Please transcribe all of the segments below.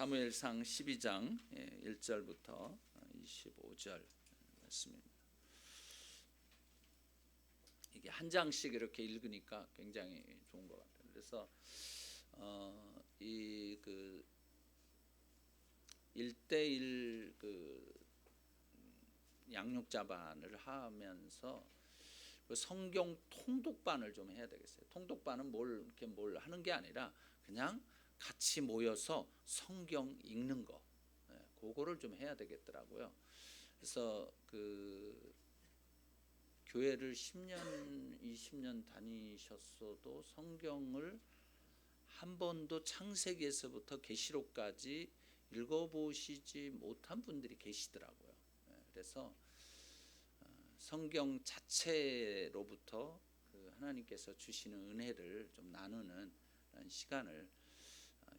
사무엘상 12장 1절부터 25절 말씀입니다. 이게 한 장씩 이렇게 읽으니까 굉장히 좋은 것 같아요. 그래서 이 1대1 양육자반을 하면서 그 성경 통독반을 좀 해야 되겠어요. 통독반은 뭘 하는 게 아니라 그냥 같이 모여서 성경 읽는 거, 그거를 좀 해야 되겠더라고요. 그래서 교회를 10년, 20년 다니셨어도 성경을 한 번도 창세기에서부터 계시록까지 읽어보시지 못한 분들이 계시더라고요. 그래서 성경 자체로부터 하나님께서 주시는 은혜를 좀 나누는 시간을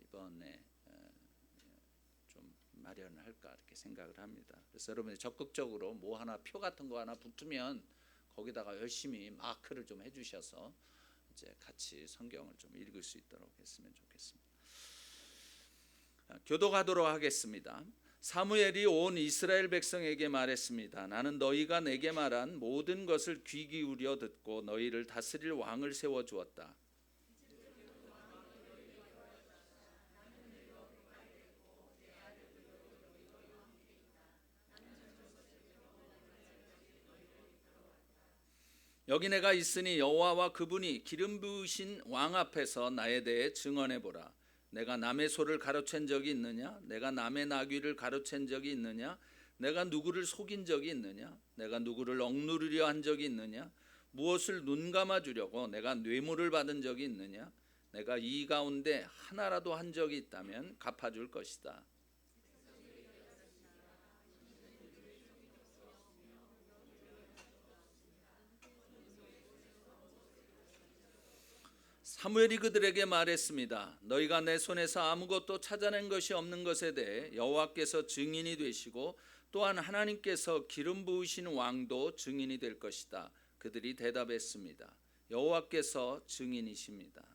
이번에 좀 마련할까 이렇게 생각을 합니다. 그래서 여러분이 적극적으로 뭐 하나 표 같은 거 하나 붙으면 거기다가 열심히 마크를 좀 해주셔서 이제 같이 성경을 좀 읽을 수 있도록 했으면 좋겠습니다. 교독하도록 하겠습니다. 사무엘이 온 이스라엘 백성에게 말했습니다. 나는 너희가 내게 말한 모든 것을 귀 기울여 듣고 너희를 다스릴 왕을 세워 주었다. 여기 내가 있으니 여호와와 그분이 기름 부으신 왕 앞에서 나에 대해 증언해 보라. 내가 남의 소를 가로챈 적이 있느냐? 내가 남의 나귀를 가로챈 적이 있느냐? 내가 누구를 속인 적이 있느냐? 내가 누구를 억누르려 한 적이 있느냐? 무엇을 눈 감아 주려고 내가 뇌물을 받은 적이 있느냐? 내가 이 가운데 하나라도 한 적이 있다면 갚아줄 것이다. 사무엘이 그들에게 말했습니다. 너희가 내 손에서 아무것도 찾아낸 것이 없는 것에 대해 여호와께서 증인이 되시고 또한 하나님께서 기름 부으신 왕도 증인이 될 것이다. 그들이 대답했습니다. 여호와께서 증인이십니다.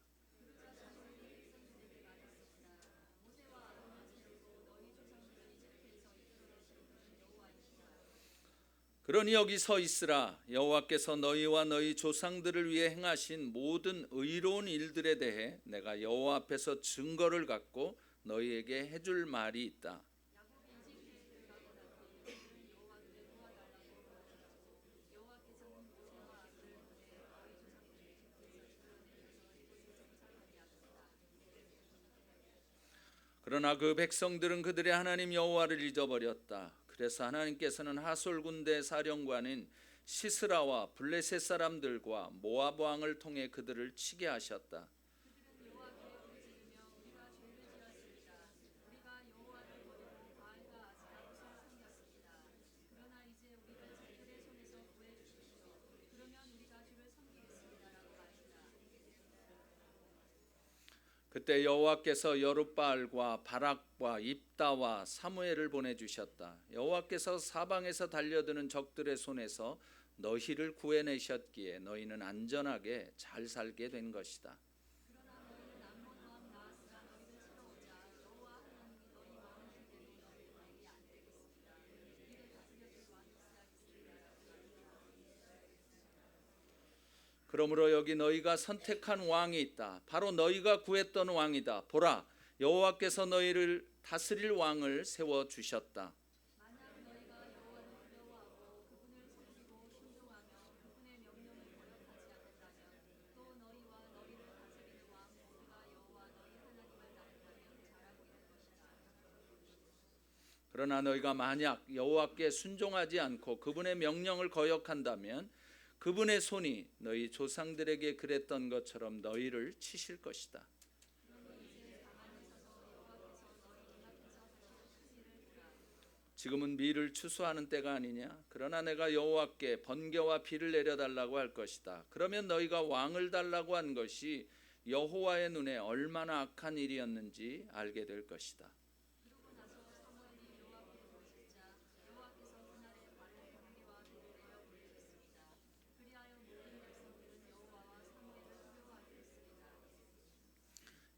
그러니 여기 서 있으라. 여호와께서 너희와 너희 조상들을 위해 행하신 모든 의로운 일들에 대해 내가 여호와 앞에서 증거를 갖고 너희에게 해줄 말이 있다. 그러나 그 백성들은 그들의 하나님 여호와를 잊어버렸다. 그래서 하나님께서는 하솔 군대 사령관인 시스라와 블레셋 사람들과 모압 왕을 통해 그들을 치게 하셨다. 그때 여호와께서 여룻바알과 바락과 입다와 사무엘을 보내주셨다. 여호와께서 사방에서 달려드는 적들의 손에서 너희를 구해내셨기에 너희는 안전하게 잘 살게 된 것이다. 그러므로 여기 너희가 선택한 왕이 있다. 바로 너희가 구했던 왕이다. 보라, 여호와께서 너희를 다스릴 왕을 세워 주셨다. 그러나 너희가 만약 여호와께 순종하지 않고 그분의 명령을 거역한다면 그분의 손이 너희 조상들에게 그랬던 것처럼 너희를 치실 것이다. 지금은 미를 추수하는 때가 아니냐? 그러나 내가 여호와께 번개와 비를 내려달라고 할 것이다. 그러면 너희가 왕을 달라고 한 것이 여호와의 눈에 얼마나 악한 일이었는지 알게 될 것이다.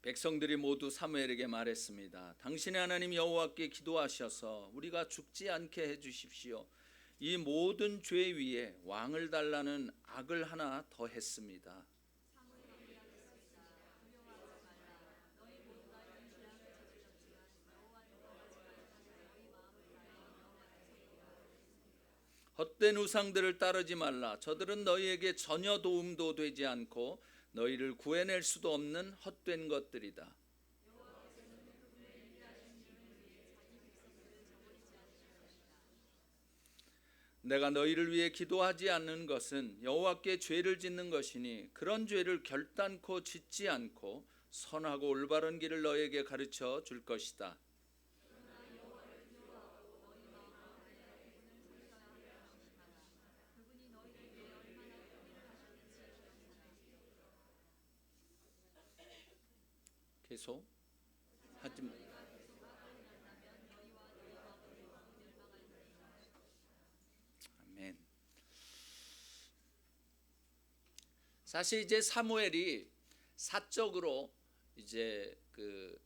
백성들이 모두 사무엘에게 말했습니다. 당신의 하나님 여호와께 기도하셔서 우리가 죽지 않게 해주십시오. 이 모든 죄 위에 왕을 달라는 악을 하나 더 했습니다. 헛된 우상들을 따르지 말라. 저들은 너희에게 전혀 도움도 되지 않고 너희를 구해낼 수도 없는 헛된 것들이다. 내가 너희를 위해 기도하지 않는 것은 여호와께 죄를 짓는 것이니 그런 죄를 결단코 짓지 않고 선하고 올바른 길을 너희에게 가르쳐 줄 것이다. 계속 하지. 아멘. 사실 이제 사무엘이 사적으로 이제 그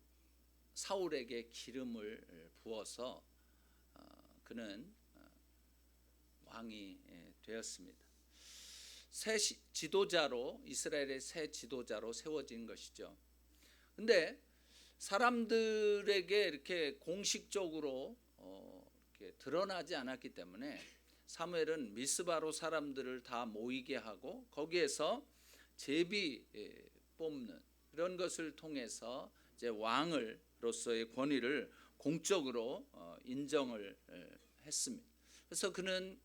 사울에게 기름을 부어서 그는 왕이 되었습니다. 새 지도자로, 이스라엘의 새 지도자로 세워진 것이죠. 근데 사람들에게 이렇게 공식적으로 이렇게 드러나지 않았기 때문에 사무엘은 미스바로 사람들을 다 모이게 하고 거기에서 제비 뽑는 그런 것을 통해서 이제 왕으로서의 권위를 공적으로 인정을 했습니다. 그래서 그는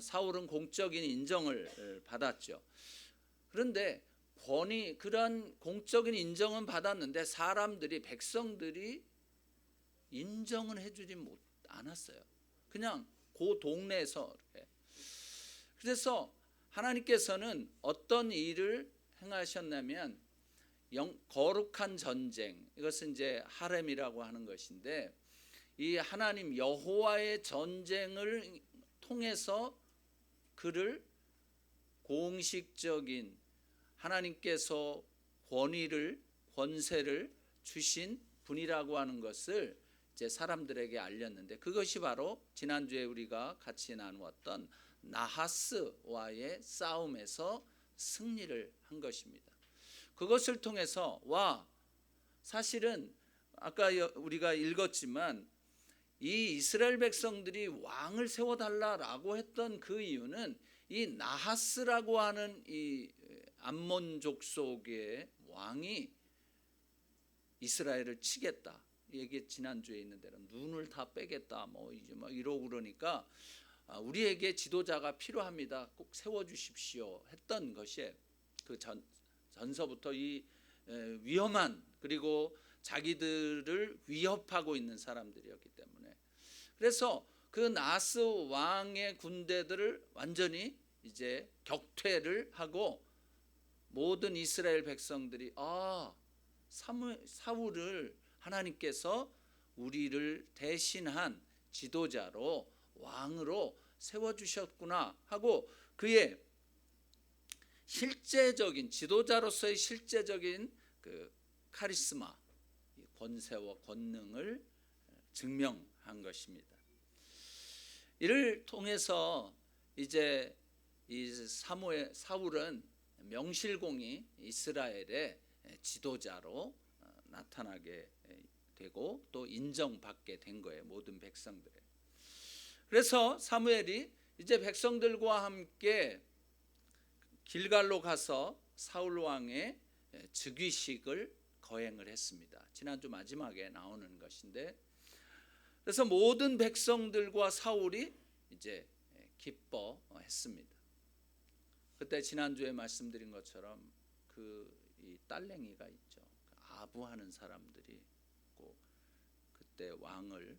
사울은 공적인 인정을 받았죠. 그런데 그런 공적인 인정은 받았는데 사람들이, 백성들이 인정을 해주지 않았어요. 그냥 그 동네에서. 그래서 하나님께서는 어떤 일을 행하셨냐면 거룩한 전쟁, 이것은 이제 하렘이라고 하는 것인데, 이 하나님 여호와의 전쟁을 통해서 그를 공식적인 하나님께서 권세를 주신 분이라고 하는 것을 이제 사람들에게 알렸는데, 그것이 바로 지난주에 우리가 같이 나누었던 나하스와의 싸움에서 승리를 한 것입니다. 그것을 통해서 사실은 아까 우리가 읽었지만 이 이스라엘 백성들이 왕을 세워달라라고 했던 그 이유는 이 나하스라고 하는 이 암몬족 속의 왕이 이스라엘을 치겠다. 이게 지난주에 있는 대로 눈을 다 빼겠다. 이제 이러고 그러니까 우리에게 지도자가 필요합니다. 꼭 세워주십시오. 했던 것이 그 전서부터 이 위험한, 그리고 자기들을 위협하고 있는 사람들이었기 때문에, 그래서 그 나하스 왕의 군대들을 완전히 이제 격퇴를 하고 모든 이스라엘 백성들이 사울을 하나님께서 우리를 대신한 지도자로, 왕으로 세워주셨구나 하고 그의 실제적인 지도자로서의 실제적인 그 카리스마, 권세와 권능을 증명한 것입니다. 이를 통해서 이제 이 사울은 명실공히 이스라엘의 지도자로 나타나게 되고 또 인정받게 된 거예요, 모든 백성들에. 그래서 사무엘이 이제 백성들과 함께 길갈로 가서 사울 왕의 즉위식을 거행을 했습니다. 지난주 마지막에 나오는 것인데, 그래서 모든 백성들과 사울이 이제 기뻐했습니다. 그때 지난주에 말씀드린 것처럼 이 딸랭이가 있죠. 아부하는 사람들이 있고, 그때 왕을,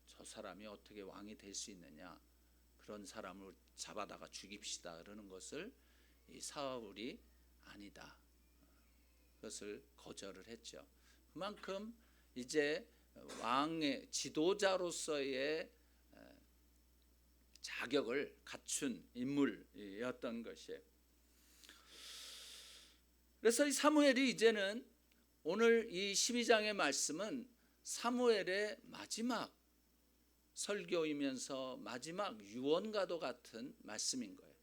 저 사람이 어떻게 왕이 될 수 있느냐, 그런 사람을 잡아다가 죽입시다 그러는 것을 이 사울이 아니다, 그것을 거절을 했죠. 그만큼 이제 왕의 지도자로서의 자격을 갖춘 인물이었던 것이에요. 그래서 이 사무엘이 이제는 오늘 이 12장의 말씀은 사무엘의 마지막 설교이면서 마지막 유언과도 같은 말씀인 거예요.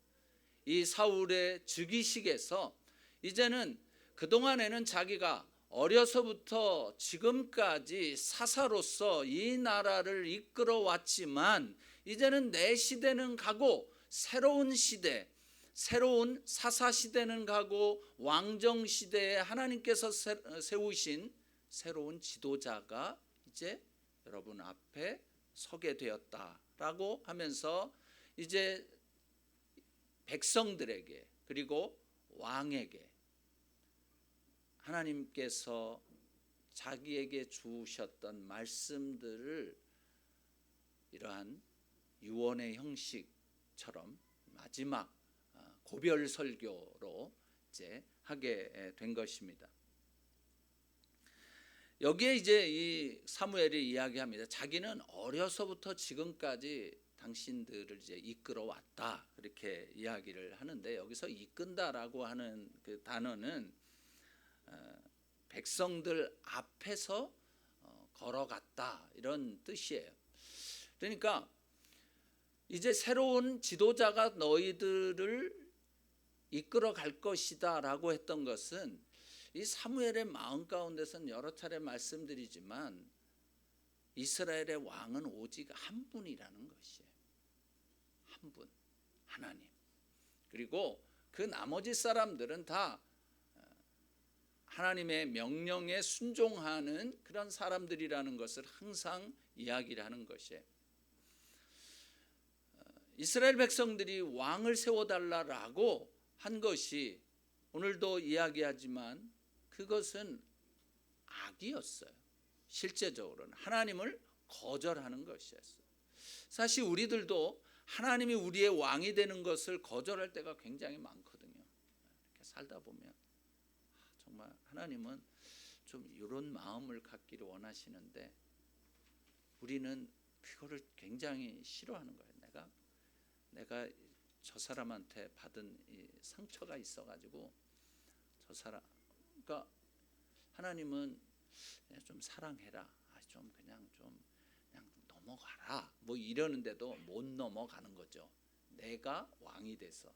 이 사울의 즉위식에서 이제는 그동안에는 자기가 어려서부터 지금까지 사사로서 이 나라를 이끌어 왔지만 이제는 내 시대는 가고 새로운 시대, 새로운 사사 시대는 가고 왕정 시대에 하나님께서 세우신 새로운 지도자가 이제 여러분 앞에 서게 되었다라고 하면서 이제 백성들에게 그리고 왕에게 하나님께서 자기에게 주셨던 말씀들을 이러한 유언의 형식처럼 마지막 고별 설교로 이제 하게 된 것입니다. 여기에 이제 이 사무엘이 이야기합니다. 자기는 어려서부터 지금까지 당신들을 이제 이끌어 왔다 이렇게 이야기를 하는데 여기서 이끈다라고 하는 그 단어는 백성들 앞에서 걸어갔다 이런 뜻이에요. 그러니까 이제 새로운 지도자가 너희들을 이끌어 갈 것이다 라고 했던 것은 이 사무엘의 마음 가운데서는 여러 차례 말씀드리지만 이스라엘의 왕은 오직 한 분이라는 것이에요. 한 분, 하나님. 그리고 그 나머지 사람들은 다 하나님의 명령에 순종하는 그런 사람들이라는 것을 항상 이야기를 하는 것이에요. 이스라엘 백성들이 왕을 세워달라고 한 것이 오늘도 이야기하지만 그것은 악이었어요. 실제적으로는 하나님을 거절하는 것이었어요. 사실 우리들도 하나님이 우리의 왕이 되는 것을 거절할 때가 굉장히 많거든요. 이렇게 살다 보면 정말 하나님은 좀 이런 마음을 갖기를 원하시는데 우리는 그거를 굉장히 싫어하는 거예요. 내가 저 사람한테 받은 이 상처가 있어가지고 저 사람, 그러니까 하나님은 좀 사랑해라, 좀 그냥 넘어가라, 뭐 이러는데도 못 넘어가는 거죠. 내가 왕이 돼서.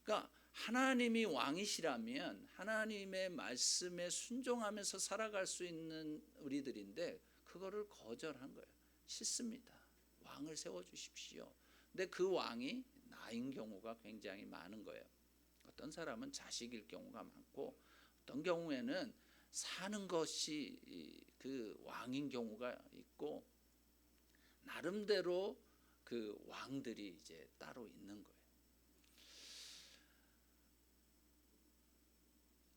그러니까 하나님이 왕이시라면 하나님의 말씀에 순종하면서 살아갈 수 있는 우리들인데 그거를 거절한 거예요. 싫습니다. 왕을 세워주십시오. 근데 그 왕이 나인 경우가 굉장히 많은 거예요. 어떤 사람은 자식일 경우가 많고 어떤 경우에는 사는 것이 그 왕인 경우가 있고 나름대로 그 왕들이 이제 따로 있는 거예요.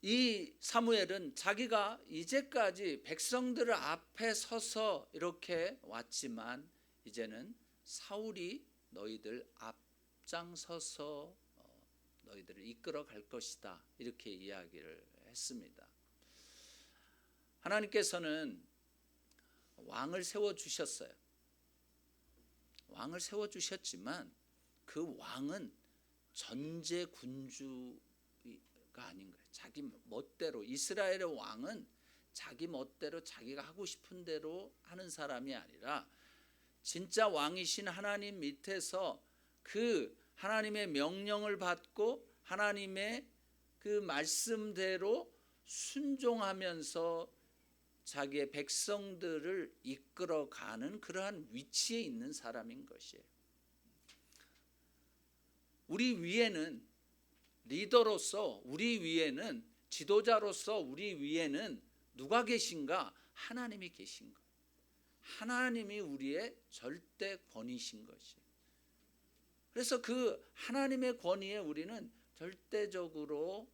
이 사무엘은 자기가 이제까지 백성들 앞에 서서 이렇게 왔지만 이제는 사울이 너희들 앞장서서 너희들을 이끌어 갈 것이다 이렇게 이야기를 했습니다. 하나님께서는 왕을 세워주셨어요. 왕을 세워주셨지만 그 왕은 전제군주가 아닌 거예요. 자기 멋대로 이스라엘의 왕은 자기 멋대로 자기가 하고 싶은 대로 하는 사람이 아니라 진짜 왕이신 하나님 밑에서 그 하나님의 명령을 받고 하나님의 그 말씀대로 순종하면서 자기의 백성들을 이끌어가는 그러한 위치에 있는 사람인 것이에요. 우리 위에는 리더로서, 우리 위에는 지도자로서 우리 위에는 누가 계신가? 하나님이 계신 거예요. 하나님이 우리의 절대 권위신 것이에요. 그래서 그 하나님의 권위에 우리는 절대적으로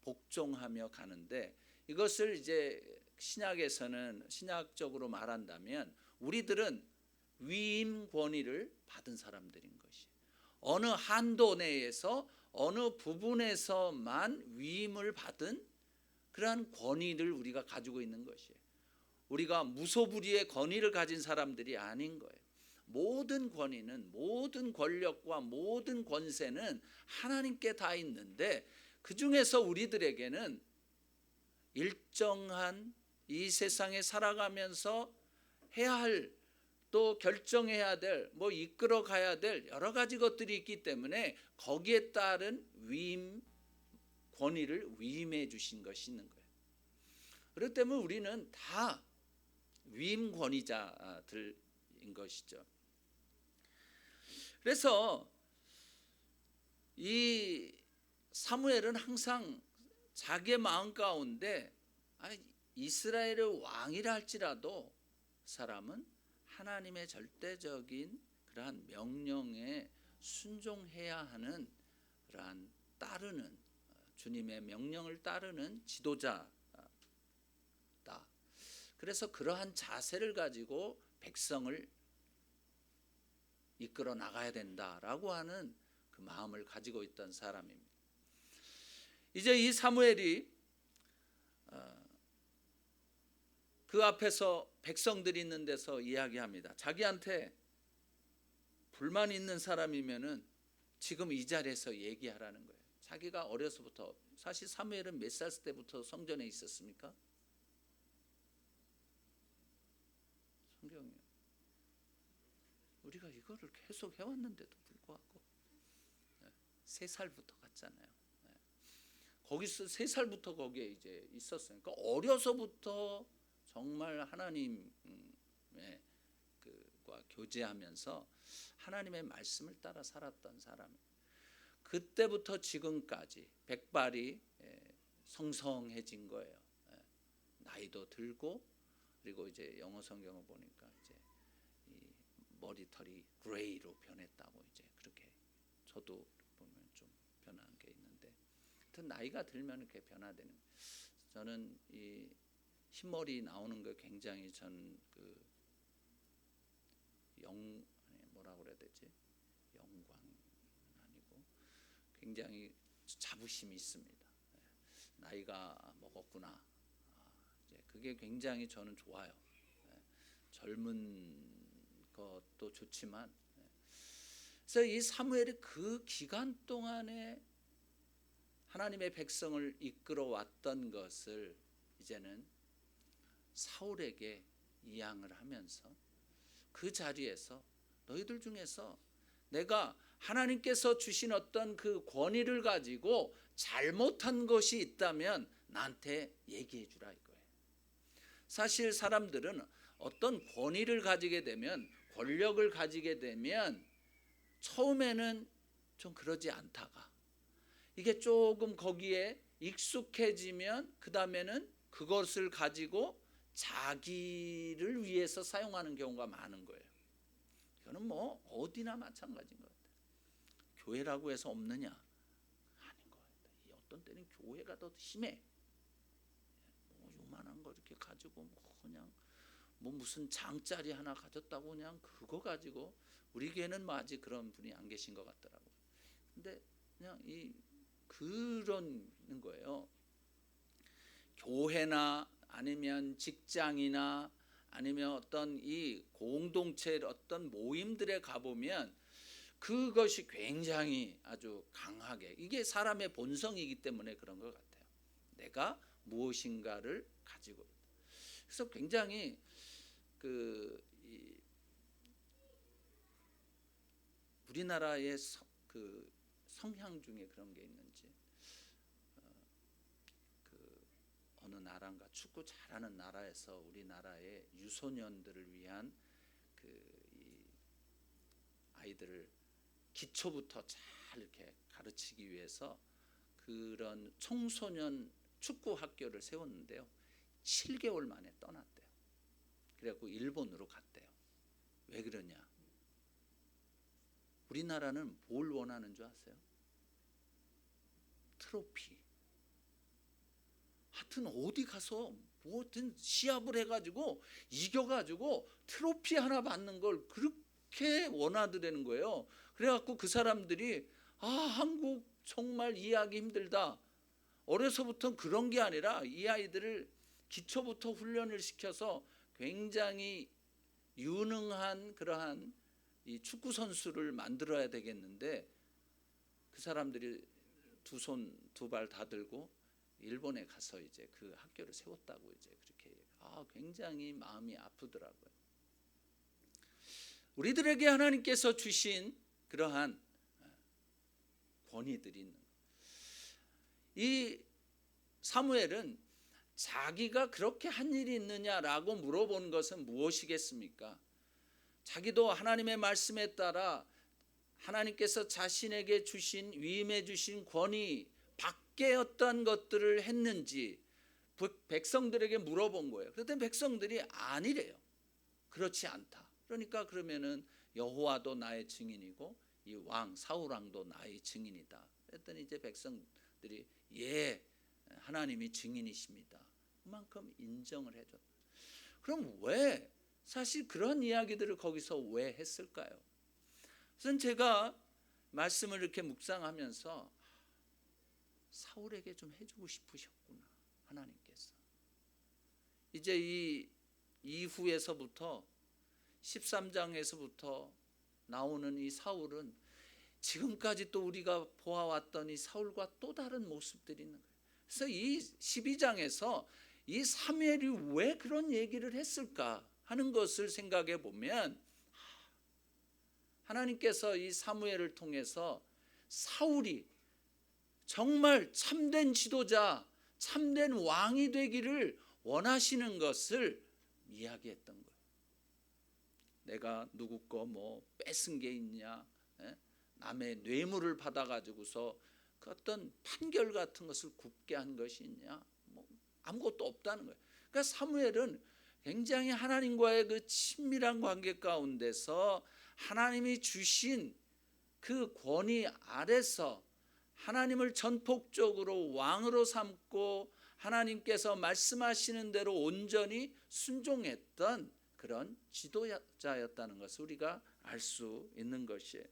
복종하며 가는데 이것을 이제 신약에서는 신약적으로 말한다면 우리들은 위임 권위를 받은 사람들인 것이에요. 어느 한도 내에서 어느 부분에서만 위임을 받은 그러한 권위를 우리가 가지고 있는 것이에요. 우리가 무소불위의 권위를 가진 사람들이 아닌 거예요. 모든 권위는, 모든 권력과 모든 권세는 하나님께 다 있는데 그 중에서 우리들에게는 일정한 이 세상에 살아가면서 해야 할, 또 결정해야 될, 뭐 이끌어 가야 될 여러 가지 것들이 있기 때문에 거기에 따른 위임 권위를 위임해 주신 것이 있는 거예요. 그렇기 때문에 우리는 다 위임 권위자들인 것이죠. 그래서 이 사무엘은 항상 자기의 마음 가운데 이스라엘의 왕이라 할지라도 사람은 하나님의 절대적인 그러한 명령에 순종해야 하는 그러한 따르는, 주님의 명령을 따르는 지도자다. 그래서 그러한 자세를 가지고 백성을 이끌어 나가야 된다라고 하는 그 마음을 가지고 있던 사람입니다. 이제 이 사무엘이 그 앞에서 백성들이 있는 데서 이야기합니다. 자기한테 불만 있는 사람이면은 지금 이 자리에서 얘기하라는 거예요. 자기가 어려서부터, 사실 사무엘은 몇 살 때부터 성전에 있었습니까? 성경이요. 우리가 이거를 계속 해왔는데도 불구하고 3살부터 갔잖아요. 거기서 3살부터 거기에 이제 있었으니까 어려서부터 정말 하나님과 교제하면서 하나님의 말씀을 따라 살았던 사람. 그때부터 지금까지 백발이 성성해진 거예요. 나이도 들고, 그리고 이제 영어 성경을 보니까 이제 이 머리털이 그레이로 변했다고, 이제 그렇게 저도 보면 좀 변한 게 있는데, 하여튼 나이가 들면 이렇게 변화되는. 저는 이 흰머리 나오는 거 굉장히 뭐라고 그래야 되지? 영광은 아니고 굉장히 자부심이 있습니다. 나이가 먹었구나. 이제 그게 굉장히 저는 좋아요. 젊은 것도 좋지만, 그래서 이 사무엘이 그 기간 동안에 하나님의 백성을 이끌어 왔던 것을 이제는 사울에게 이양을 하면서 그 자리에서 너희들 중에서 내가 하나님께서 주신 어떤 그 권위를 가지고 잘못한 것이 있다면 나한테 얘기해 주라 이거예요. 사실 사람들은 어떤 권위를 가지게 되면, 권력을 가지게 되면 처음에는 좀 그러지 않다가 이게 조금 거기에 익숙해지면 그 다음에는 그것을 가지고 자기를 위해서 사용하는 경우가 많은 거예요. 이거는 뭐 어디나 마찬가지인 것 같아요. 교회라고 해서 없느냐? 아닌 것 같아요. 어떤 때는 교회가 더 심해. 뭐 요만한 거 이렇게 가지고 뭐 그냥 뭐 무슨 장짜리 하나 가졌다고 그냥 그거 가지고, 우리 교회는 뭐 아직 그런 분이 안 계신 것 같더라고요. 근데 그냥 그런 거예요. 교회나 아니면 직장이나 아니면 어떤 이 공동체 어떤 모임들에 가보면 그것이 굉장히 아주 강하게, 이게 사람의 본성이기 때문에 그런 것 같아요. 내가 무엇인가를 가지고. 그래서 굉장히 우리나라의 성향 중에 그런 게 있는지, 어느 나라인가 축구 잘하는 나라에서 우리나라의 유소년들을 위한 이 아이들을 기초부터 잘 이렇게 가르치기 위해서 그런 청소년 축구 학교를 세웠는데요. 7개월 만에 떠났대요. 그래갖고 일본으로 갔대요. 왜 그러냐? 우리나라는 뭘 원하는 줄 아세요? 트로피. 하여튼 어디 가서 뭐든 시합을 해가지고 이겨가지고 트로피 하나 받는 걸 그렇게 원하더라는 거예요. 그래갖고 그 사람들이 한국 정말 이해하기 힘들다. 어려서부터 그런 게 아니라 이 아이들을 기초부터 훈련을 시켜서 굉장히 유능한 그러한 이 축구 선수를 만들어야 되겠는데, 그 사람들이 두 손 두 발 다 들고 일본에 가서 이제 그 학교를 세웠다고 이제 그렇게 굉장히 마음이 아프더라고요. 우리들에게 하나님께서 주신 그러한 권위들이 있는 거예요. 이 사무엘은 자기가 그렇게 한 일이 있느냐라고 물어본 것은 무엇이겠습니까? 자기도 하나님의 말씀에 따라 하나님께서 자신에게 주신 위임해 주신 권위 밖에 어떤 것들을 했는지 백성들에게 물어본 거예요. 그랬더니 백성들이 아니래요. 그렇지 않다. 그러니까 그러면은 여호와도 나의 증인이고 이 왕 사울 왕도 나의 증인이다. 그랬더니 이제 백성들이 예, 하나님이 증인이십니다. 그만큼 인정을 해줬다. 그럼 왜 사실 그런 이야기들을 거기서 왜 했을까요? 우선 제가 말씀을 이렇게 묵상하면서 사울에게 좀 해주고 싶으셨구나, 하나님께서. 이제 이 이후에서부터 13장에서부터 나오는 이 사울은 지금까지 또 우리가 보아왔던 이 사울과 또 다른 모습들이 있는 거예요. 그래서 이 12장에서 이 사무엘이 왜 그런 얘기를 했을까 하는 것을 생각해 보면 하나님께서 이 사무엘을 통해서 사울이 정말 참된 지도자, 참된 왕이 되기를 원하시는 것을 이야기했던 거예요. 내가 누구 거 뭐 뺏은 게 있냐, 남의 뇌물을 받아가지고서 그 어떤 판결 같은 것을 굽게 한 것이 있냐, 뭐 아무것도 없다는 거예요. 그러니까 사무엘은 굉장히 하나님과의 그 친밀한 관계 가운데서 하나님이 주신 그 권위 아래서 하나님을 전폭적으로 왕으로 삼고 하나님께서 말씀하시는 대로 온전히 순종했던 그런 지도자였다는 것을 우리가 알 수 있는 것이에요.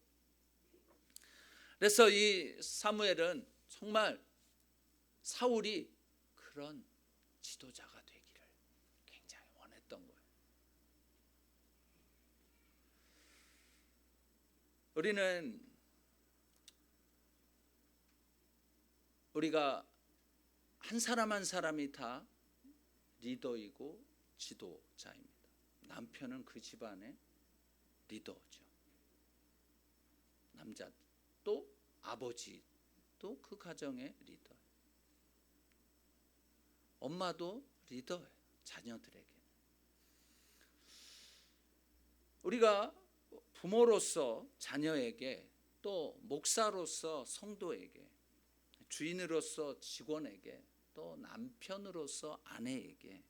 그래서 이 사무엘은 정말 사울이 그런 지도자가 되기를 굉장히 원했던 거예요. 우리가 한 사람 한 사람이 다 리더이고 지도자입니다. 남편은 그 집안의 리더죠. 남자 또 아버지 또 그 가정의 리더. 엄마도 리더예요. 자녀들에게. 우리가 부모로서 자녀에게 또 목사로서 성도에게 주인으로서 직원에게 또 남편으로서 아내에게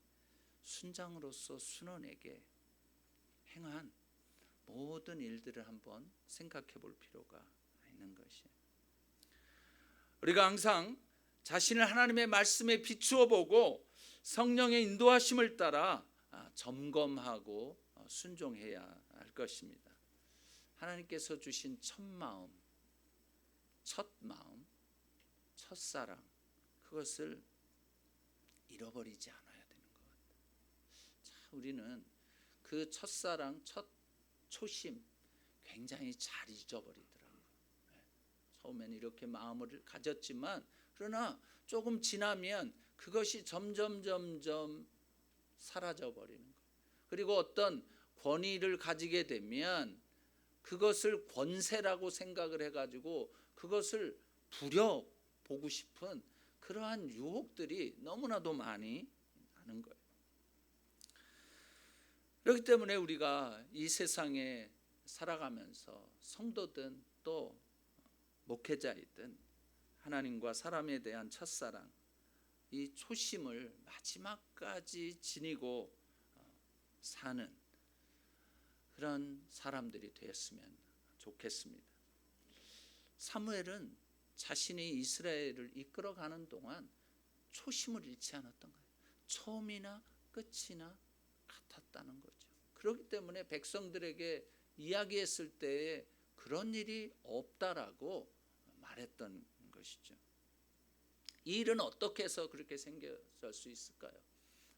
순장으로서 순원에게 행한 모든 일들을 한번 생각해 볼 필요가 있는 것이에요. 우리가 항상 자신을 하나님의 말씀에 비추어 보고 성령의 인도하심을 따라 점검하고 순종해야 할 것입니다. 하나님께서 주신 첫 마음, 첫사랑, 그것을 잃어버리지 않아야 되는 것 같아요. 우리는 그 첫사랑, 첫 초심 굉장히 잘 잊어버리더라고요. 처음에는 이렇게 마음을 가졌지만 그러나 조금 지나면 그것이 점점 사라져버리는 거예요. 그리고 어떤 권위를 가지게 되면 그것을 권세라고 생각을 해가지고 그것을 부려보고 싶은 그러한 유혹들이 너무나도 많이 나는 거예요. 그렇기 때문에 우리가 이 세상에 살아가면서 성도든 또 목회자이든 하나님과 사람에 대한 첫사랑, 이 초심을 마지막까지 지니고 사는 그런 사람들이 되었으면 좋겠습니다. 사무엘은 자신이 이스라엘을 이끌어가는 동안 초심을 잃지 않았던 거예요. 처음이나 끝이나 같았다는 거죠. 그렇기 때문에 백성들에게 이야기했을 때에 그런 일이 없다라고 말했던 것이죠. 이 일은 어떻게 해서 그렇게 생겼을 수 있을까요?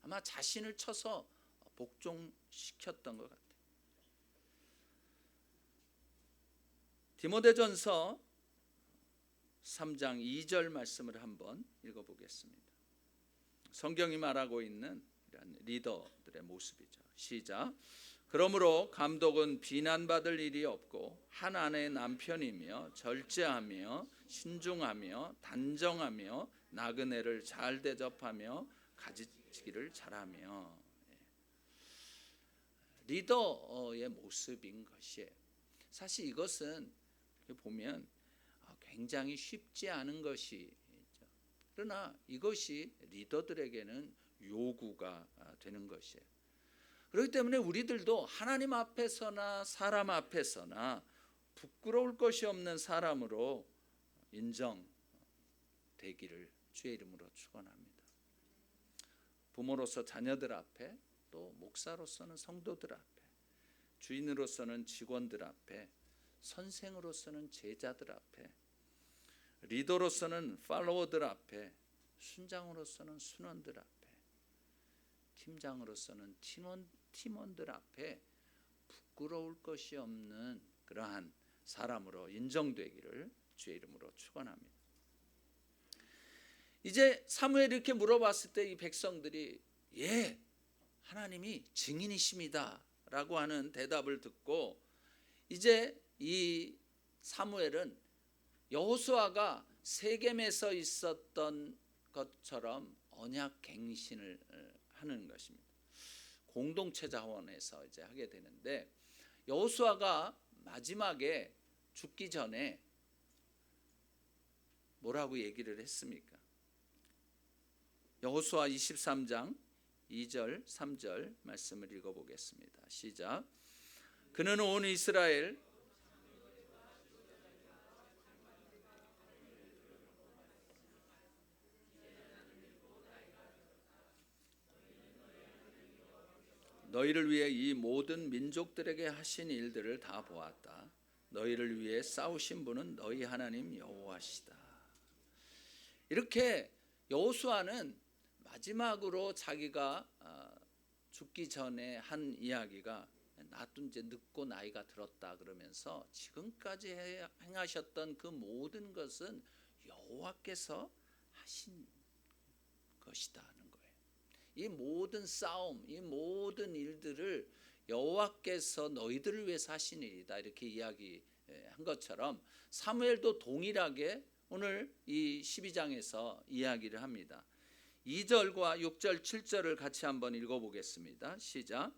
아마 자신을 쳐서 복종시켰던 것 같아요. 디모데전서 3장 2절 말씀을 한번 읽어보겠습니다. 성경이 말하고 있는 이런 리더들의 모습이죠. 시작. 그러므로 감독은 비난받을 일이 없고 한 아내의 남편이며 절제하며 신중하며 단정하며 나그네를 잘 대접하며 가지치기를 잘하며. 리더의 모습인 것이에요. 사실 이것은 보면 굉장히 쉽지 않은 것이죠. 그러나 이것이 리더들에게는 요구가 되는 것이에요. 그렇기 때문에 우리들도 하나님 앞에서나 사람 앞에서나 부끄러울 것이 없는 사람으로 인정되기를 주의 이름으로 축원합니다. 부모로서 자녀들 앞에, 또 목사로서는 성도들 앞에, 주인으로서는 직원들 앞에, 선생으로서는 제자들 앞에, 리더로서는 팔로워들 앞에, 순장으로서는 순원들 앞에, 팀장으로서는 팀원들 앞에 부끄러울 것이 없는 그러한 사람으로 인정되기를 주의 이름으로 축원합니다. 이제 사무엘이 이렇게 물어봤을 때 이 백성들이 예, 하나님이 증인이십니다 라고 하는 대답을 듣고, 이제 이 사무엘은 여호수아가 세겜에서 있었던 것처럼 언약 갱신을 하는 것입니다. 공동체 자원에서 이제 하게 되는데, 여호수아가 마지막에 죽기 전에 뭐라고 얘기를 했습니까? 여호수아 23장 2절 3절 말씀을 읽어보겠습니다. 시작. 그는 온 이스라엘 너희를 위해 이 모든 민족들에게 하신 일들을 다 보았다. 너희를 위해 싸우신 분은 너희 하나님 여호와시다. 이렇게 여호수아는 마지막으로 자기가 죽기 전에 한 이야기가, 나도 이제 늙고 나이가 들었다 그러면서 지금까지 행하셨던 그 모든 것은 여호와께서 하신 것이다는 거예요. 이 모든 싸움, 이 모든 일들을 여호와께서 너희들을 위해서 하신 일이다, 이렇게 이야기한 것처럼 사무엘도 동일하게 오늘 이 12장에서 이야기를 합니다. 2절과 6절 7절을 같이 한번 읽어보겠습니다. 시작.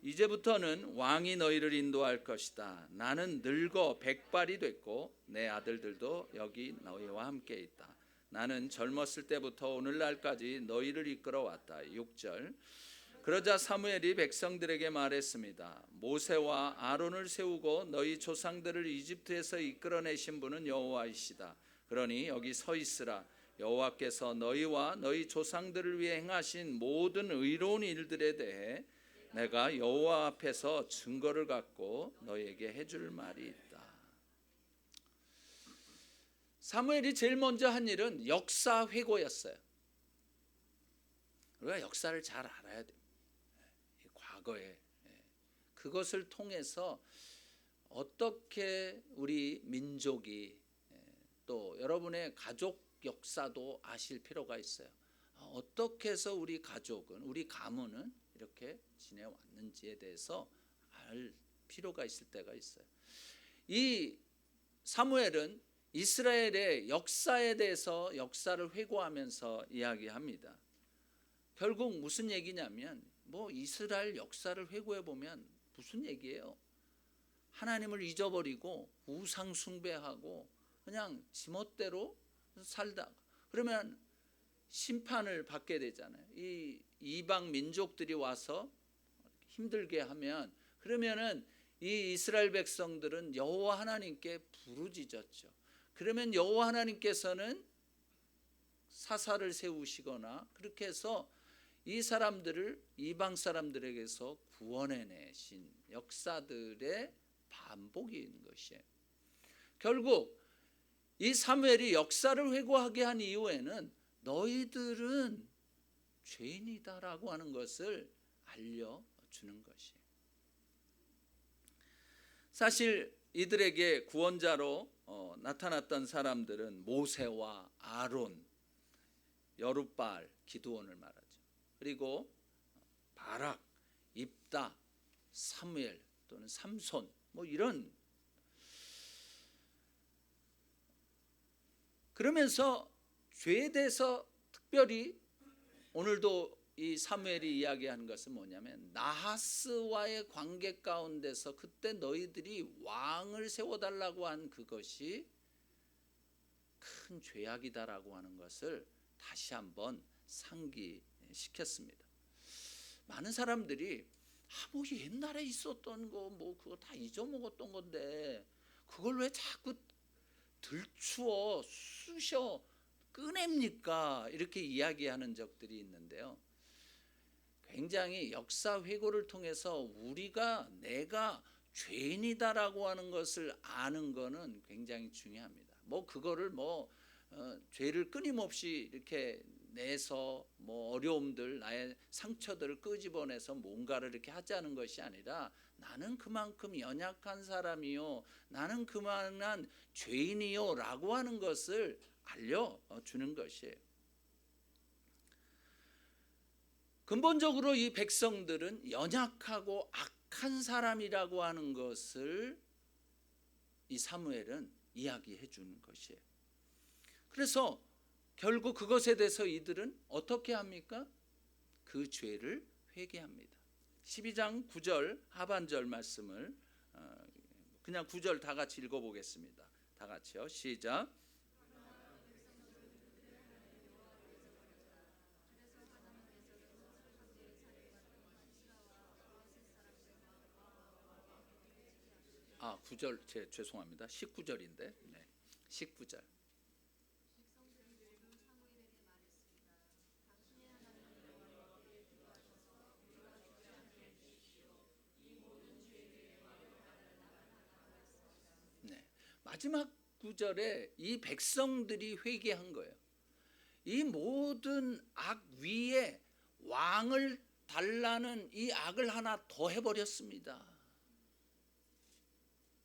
이제부터는 왕이 너희를 인도할 것이다. 나는 늙어 백발이 됐고 내 아들들도 여기 너희와 함께 있다. 나는 젊었을 때부터 오늘날까지 너희를 이끌어왔다. 6절. 그러자 사무엘이 백성들에게 말했습니다. 모세와 아론을 세우고 너희 조상들을 이집트에서 이끌어내신 분은 여호와이시다. 그러니 여기 서 있으라. 여호와께서 너희와 너희 조상들을 위해 행하신 모든 의로운 일들에 대해 내가 여호와 앞에서 증거를 갖고 너희에게 해줄 말이 있다. 사무엘이 제일 먼저 한 일은 역사 회고였어요. 우리가 역사를 잘 알아야 됩니다. 과거에 그것을 통해서 어떻게 우리 민족이, 또 여러분의 가족 역사도 아실 필요가 있어요. 어떻게 해서 우리 가족은, 우리 가문은 이렇게 지내왔는지에 대해서 알 필요가 있을 때가 있어요. 이 사무엘은 이스라엘의 역사에 대해서 역사를 회고하면서 이야기합니다. 결국 무슨 얘기냐면, 이스라엘 역사를 회고해 보면 무슨 얘기예요? 하나님을 잊어버리고 우상 숭배하고 그냥 지멋대로 살다가 그러면 심판을 받게 되잖아요. 이 이방 민족들이 와서 힘들게 하면, 그러면은 이 이스라엘 백성들은 여호와 하나님께 부르짖었죠. 그러면 여호와 하나님께서는 사사를 세우시거나 그렇게 해서 이 사람들을 이방 사람들에게서 구원해내신 역사들의 반복인 것이에요. 결국 이 사무엘이 역사를 회고하게 한 이유에는 너희들은 죄인이다라고 하는 것을 알려주는 것이에요. 사실 이들에게 구원자로 나타났던 사람들은 모세와 아론, 여룻바알, 기드온을 말하죠. 그리고 바락, 입다, 사무엘 또는 삼손 뭐 이런. 그러면서 죄에 대해서 특별히 오늘도 이 사무엘이 이야기하는 것은 뭐냐면 나하스와의 관계 가운데서 그때 너희들이 왕을 세워달라고 한 그것이 큰 죄악이다라고 하는 것을 다시 한번 상기시켰습니다. 많은 사람들이 뭐 옛날에 있었던 거 뭐 그거 다 잊어먹었던 건데 그걸 왜 자꾸 들추어 쑤셔 꺼냅니까? 이렇게 이야기하는 적들이 있는데요. 굉장히 역사 회고를 통해서 우리가 내가 죄인이다라고 하는 것을 아는 것은 굉장히 중요합니다. 뭐 그거를 죄를 끊임없이 이렇게 내서 뭐 어려움들, 나의 상처들을 끄집어내서 뭔가를 이렇게 하자는 것이 아니라 나는 그만큼 연약한 사람이요, 나는 그만한 죄인이요 라고 하는 것을 알려주는 것이에요. 근본적으로 이 백성들은 연약하고 악한 사람이라고 하는 것을 이 사무엘은 이야기해 주는 것이에요. 그래서 결국 그것에 대해서 이들은 어떻게 합니까? 그 죄를 회개합니다. 12장 9절 하반절 말씀을 그냥 9절 다 같이 읽어보겠습니다. 다 같이요. 시작. 아, 9절 죄송합니다. 19절인데. 네. 19절. 네. 마지막 9절에 이 백성들이 회개한 거예요. 이 모든 악 위에 왕을 달라는 이 악을 하나 더 해버렸습니다.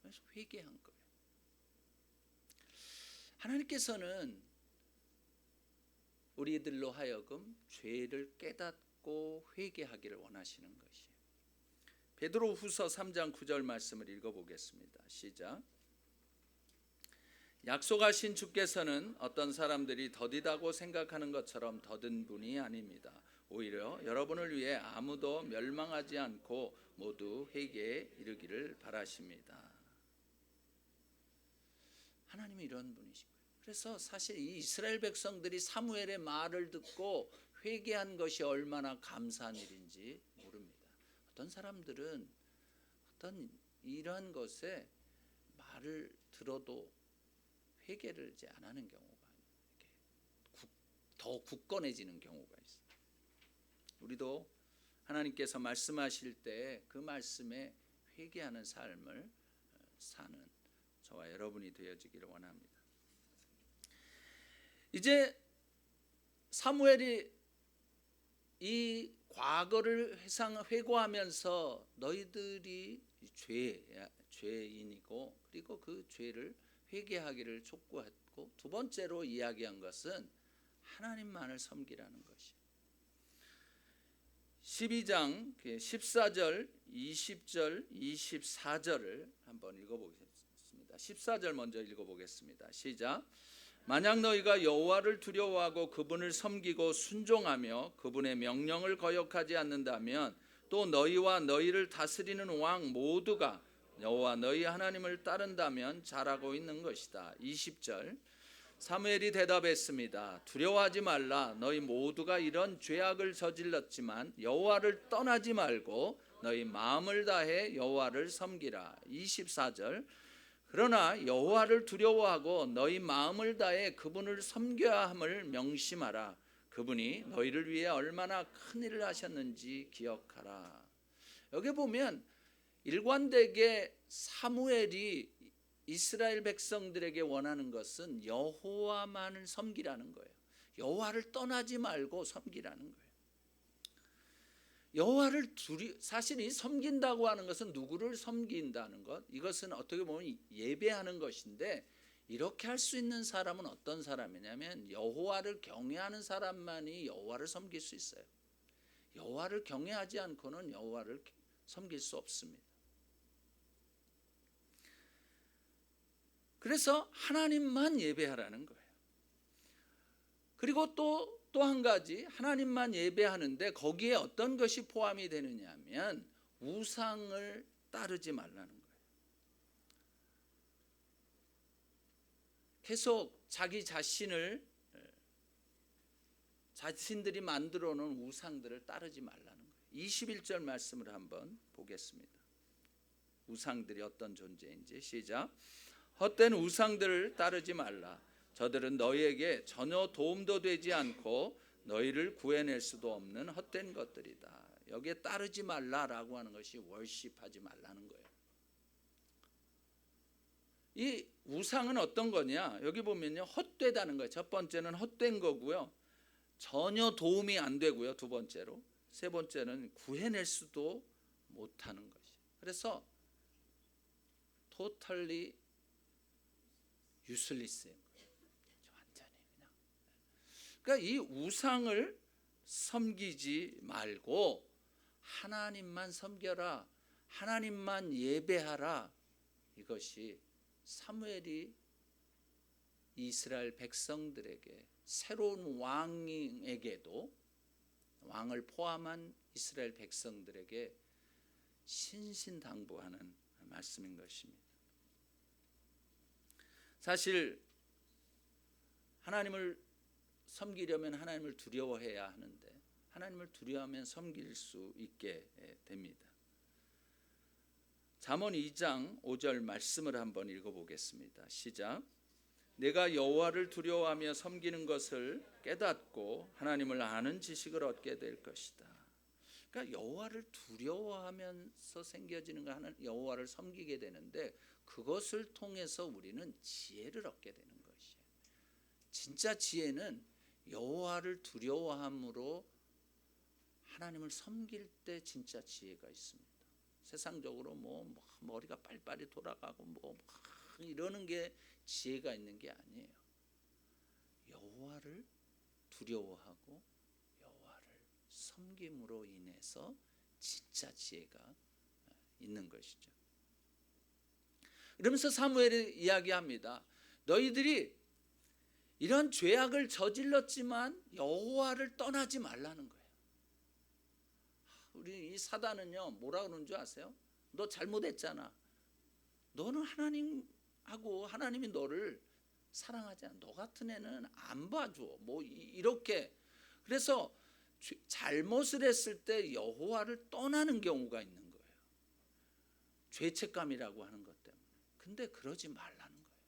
그래서 회개한 거예요. 하나님께서는 우리들로 하여금 죄를 깨닫고 회개하기를 원하시는 것이에요. 베드로후서 3장 9절 말씀을 읽어보겠습니다. 시작. 약속하신 주께서는 어떤 사람들이 더디다고 생각하는 것처럼 더딘 분이 아닙니다. 오히려 여러분을 위해 아무도 멸망하지 않고 모두 회개에 이르기를 바라십니다. 하나님이 이런 분이신 거예요. 그래서 사실 이 이스라엘 백성들이 사무엘의 말을 듣고 회개한 것이 얼마나 감사한 일인지 모릅니다. 어떤 사람들은 어떤 이러한 것에 말을 들어도 회개를 이제 안 하는 경우가 더 굳건해지는 경우가 있어요. 우리도 하나님께서 말씀하실 때 그 말씀에 회개하는 삶을 사는 저와 여러분이 되어지기를 원합니다. 이제 사무엘이 이 과거를 회고하면서 너희들이 죄인이고 그리고 그 죄를 회개하기를 촉구했고, 두 번째로 이야기한 것은 하나님만을 섬기라는 것이에요. 12장 14절, 20절, 24절을 한번 읽어보겠습니다. 14절 먼저 읽어보겠습니다. 시작. 만약 너희가 여호와를 두려워하고 그분을 섬기고 순종하며 그분의 명령을 거역하지 않는다면 또 너희와 너희를 다스리는 왕 모두가 여호와 너희 하나님을 따른다면 잘하고 있는 것이다. 20절. 사무엘이 대답했습니다. 두려워하지 말라. 너희 모두가 이런 죄악을 저질렀지만 여호와를 떠나지 말고 너희 마음을 다해 여호와를 섬기라. 24절. 그러나 여호와를 두려워하고 너희 마음을 다해 그분을 섬겨야 함을 명심하라. 그분이 너희를 위해 얼마나 큰 일을 하셨는지 기억하라. 여기 보면 일관되게 사무엘이 이스라엘 백성들에게 원하는 것은 여호와만을 섬기라는 거예요. 여호와를 떠나지 말고 섬기라는 거예요. 여호와를 사실 이 섬긴다고 하는 것은 누구를 섬긴다는 것, 이것은 어떻게 보면 예배하는 것인데 이렇게 할 수 있는 사람은 어떤 사람이냐면 여호와를 경외하는 사람만이 여호와를 섬길 수 있어요. 여호와를 경외하지 않고는 여호와를 섬길 수 없습니다. 그래서 하나님만 예배하라는 거예요. 그리고 또 한 가지, 하나님만 예배하는데 거기에 어떤 것이 포함이 되느냐 하면 우상을 따르지 말라는 거예요. 계속 자신들이 만들어 놓은 우상들을 따르지 말라는 거예요. 21절 말씀을 한번 보겠습니다. 우상들이 어떤 존재인지 시작. 헛된 우상들을 따르지 말라. 저들은 너희에게 전혀 도움도 되지 않고 너희를 구해낼 수도 없는 헛된 것들이다. 여기에 따르지 말라라고 하는 것이 월십하지 말라는 거예요. 이 우상은 어떤 거냐? 여기 보면요, 헛되다는 거예요. 첫 번째는 헛된 거고요, 전혀 도움이 안 되고요, 두 번째로, 세 번째는 구해낼 수도 못하는 것이. 그래서 totally useless예요. 완전히 그냥. 그러니까 이 우상을 섬기지 말고 하나님만 섬겨라, 하나님만 예배하라. 이것이 사무엘이 이스라엘 백성들에게, 새로운 왕에게도, 왕을 포함한 이스라엘 백성들에게 신신당부하는 말씀인 것입니다. 사실 하나님을 섬기려면 하나님을 두려워해야 하는데 하나님을 두려워하면 섬길 수 있게 됩니다. 잠언 2장 5절 말씀을 한번 읽어보겠습니다. 시작. 내가 여호와를 두려워하며 섬기는 것을 깨닫고 하나님을 아는 지식을 얻게 될 것이다. 그러니까 여호와를 두려워하면서 생겨지는 거, 여호와를 섬기게 되는데 그것을 통해서 우리는 지혜를 얻게 되는 것이에요. 진짜 지혜는 여호와를 두려워함으로 하나님을 섬길 때 진짜 지혜가 있습니다. 세상적으로 머리가 빨리빨리 돌아가고 이러는 게 지혜가 있는 게 아니에요. 여호와를 두려워하고 여호와를 섬김으로 인해서 진짜 지혜가 있는 것이죠. 그러면서 사무엘이 이야기합니다. 너희들이 이런 죄악을 저질렀지만 여호와를 떠나지 말라는 거예요. 우리 이 사단은요, 뭐라 그러는 줄 아세요? 너 잘못했잖아. 너는 하나님하고 하나님이 너를 사랑하지 않아. 너 같은 애는 안 봐줘. 이렇게. 그래서 잘못을 했을 때 여호와를 떠나는 경우가 있는 거예요. 죄책감이라고 하는 것 때문에. 근데 그러지 말라는 거예요.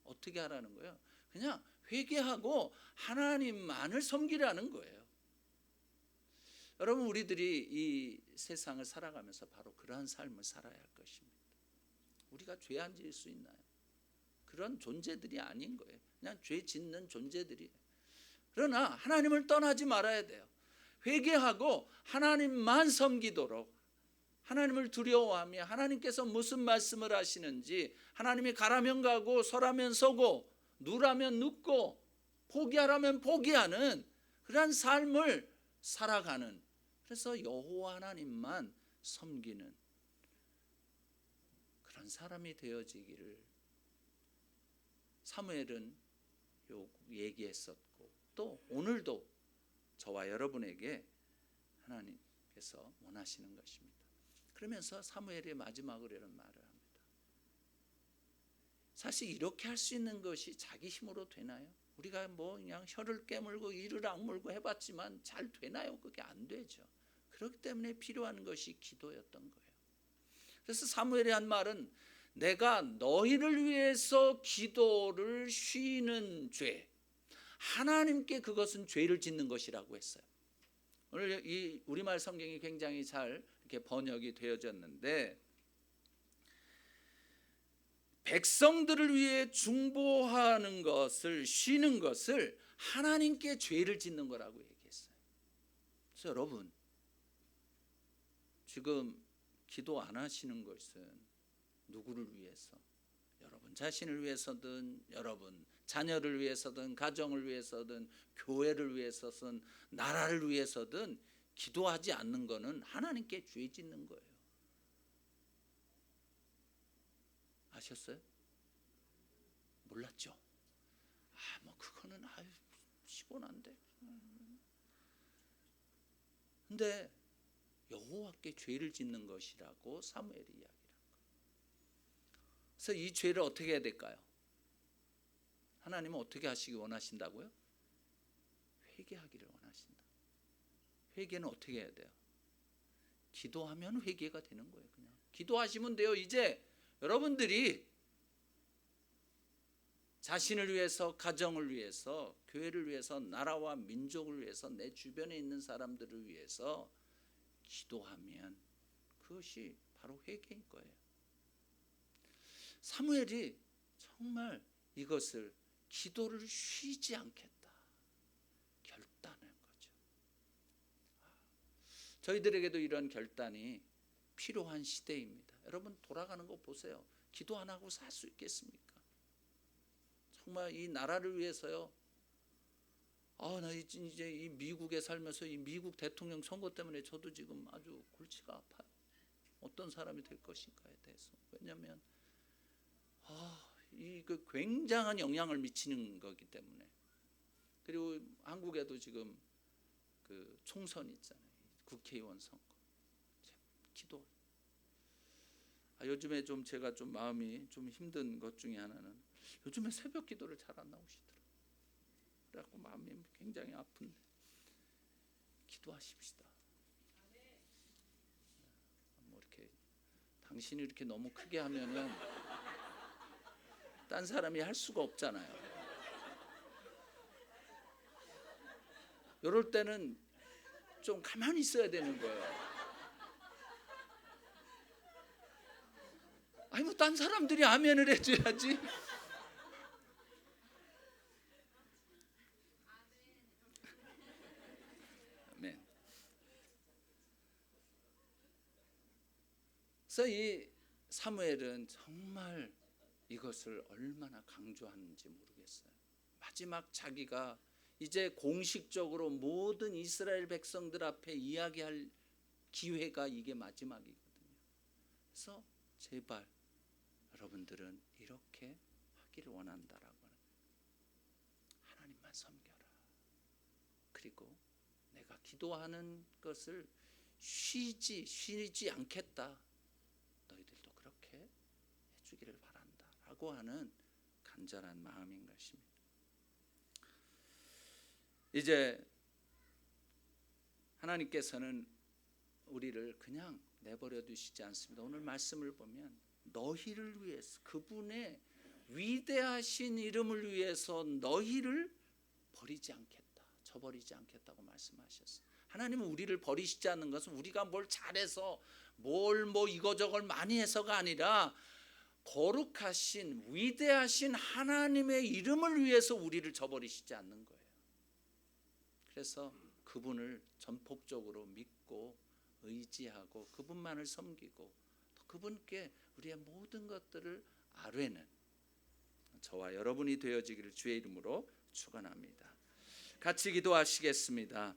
어떻게 하라는 거예요? 그냥 회개하고 하나님만을 섬기라는 거예요. 여러분, 우리들이 이 세상을 살아가면서 바로 그러한 삶을 살아야 할 것입니다. 우리가 죄 안 지을 수 있나요? 그런 존재들이 아닌 거예요. 그냥 죄 짓는 존재들이에요. 그러나 하나님을 떠나지 말아야 돼요. 회개하고 하나님만 섬기도록, 하나님을 두려워하며 하나님께서 무슨 말씀을 하시는지, 하나님이 가라면 가고 서라면 서고 누라면 눕고 포기하라면 포기하는 그러한 삶을 살아가는, 그래서 여호와 하나님만 섬기는 그런 사람이 되어지기를 사무엘은 얘기했었고, 또 오늘도 저와 여러분에게 하나님께서 원하시는 것입니다. 그러면서 사무엘이 마지막으로 이런 말을 합니다. 사실 이렇게 할 수 있는 것이 자기 힘으로 되나요? 우리가 그냥 혀를 깨물고 이를 악물고 해봤지만 잘 되나요? 그게 안 되죠. 그렇기 때문에 필요한 것이 기도였던 거예요. 그래서 사무엘이 한 말은, 내가 너희를 위해서 기도를 쉬는 죄, 하나님께 그것은 죄를 짓는 것이라고 했어요. 오늘 이 우리말 성경이 굉장히 잘 이렇게 번역이 되어졌는데, 백성들을 위해 중보하는 것을, 쉬는 것을 하나님께 죄를 짓는 거라고 얘기했어요. 그래서 여러분, 지금 기도 안 하시는 것은 누구를 위해서? 여러분 자신을 위해서든 여러분 자녀를 위해서든 가정을 위해서든 교회를 위해서든 나라를 위해서든 기도하지 않는 것은 하나님께 죄 짓는 거예요. 아셨어요? 몰랐죠? 뭐 그거는 피곤한데. 근데 여호와께 죄를 짓는 것이라고 사무엘이 이야기를 한 거예요. 그래서 이 죄를 어떻게 해야 될까요? 하나님은 어떻게 하시기 원하신다고요? 회개하기를 원하신다. 회개는 어떻게 해야 돼요? 기도하면 회개가 되는 거예요. 그냥 기도하시면 돼요. 이제 여러분들이 자신을 위해서, 가정을 위해서, 교회를 위해서, 나라와 민족을 위해서, 내 주변에 있는 사람들을 위해서 기도하면 그것이 바로 회개인 거예요. 사무엘이 정말 이것을 기도를 쉬지 않겠다 결단한 거죠. 저희들에게도 이런 결단이 필요한 시대입니다. 여러분 돌아가는 거 보세요. 기도 안 하고 살 수 있겠습니까? 정말 이 나라를 위해서요. 나 이제 이 미국에 살면서 이 미국 대통령 선거 때문에 저도 지금 아주 골치가 아파요. 어떤 사람이 될 것인가에 대해서. 왜냐하면 그 굉장한 영향을 미치는 거기 때문에. 그리고 한국에도 지금 그 총선 있잖아요. 국회의원 선거. 기도. 요즘에 좀 제가 좀 마음이 좀 힘든 것 중에 하나는 요즘에 새벽 기도를 잘 안 나오시더라고요. 그래갖고 마음이 굉장히 아픈데 기도하십시다. 뭐 이렇게 당신이 이렇게 너무 크게 하면은 딴 사람이 할 수가 없잖아요. 이럴 때는 좀 가만히 있어야 되는 거예요. 뭐 딴 사람들이 아멘을 해줘야지. 아멘. 그래서 이 사무엘은 정말 이것을 얼마나 강조하는지 모르겠어요. 마지막 자기가 이제 공식적으로 모든 이스라엘 백성들 앞에 이야기할 기회가 이게 마지막이거든요. 그래서 제발 여러분들은 이렇게 하기를 원한다라고 하는 하나님만 섬겨라. 그리고 내가 기도하는 것을 쉬지 않겠다. 너희들도 그렇게 해주기를 바란다라고 하는 간절한 마음인 것입니다. 이제 하나님께서는 우리를 그냥 내버려 두시지 않습니다. 오늘 말씀을 보면 너희를 위해서 그분의 위대하신 이름을 위해서 너희를 버리지 않겠다, 저버리지 않겠다고 말씀하셨어요. 하나님은 우리를 버리시지 않는 것은 우리가 뭘 잘해서 뭘 이거저걸 많이 해서가 아니라 거룩하신 위대하신 하나님의 이름을 위해서 우리를 저버리시지 않는 거예요. 그래서 그분을 전폭적으로 믿고 의지하고 그분만을 섬기고 또 그분께 우리의 모든 것들을 아뢰는 저와 여러분이 되어지기를 주의 이름으로 축원합니다. 같이 기도하시겠습니다.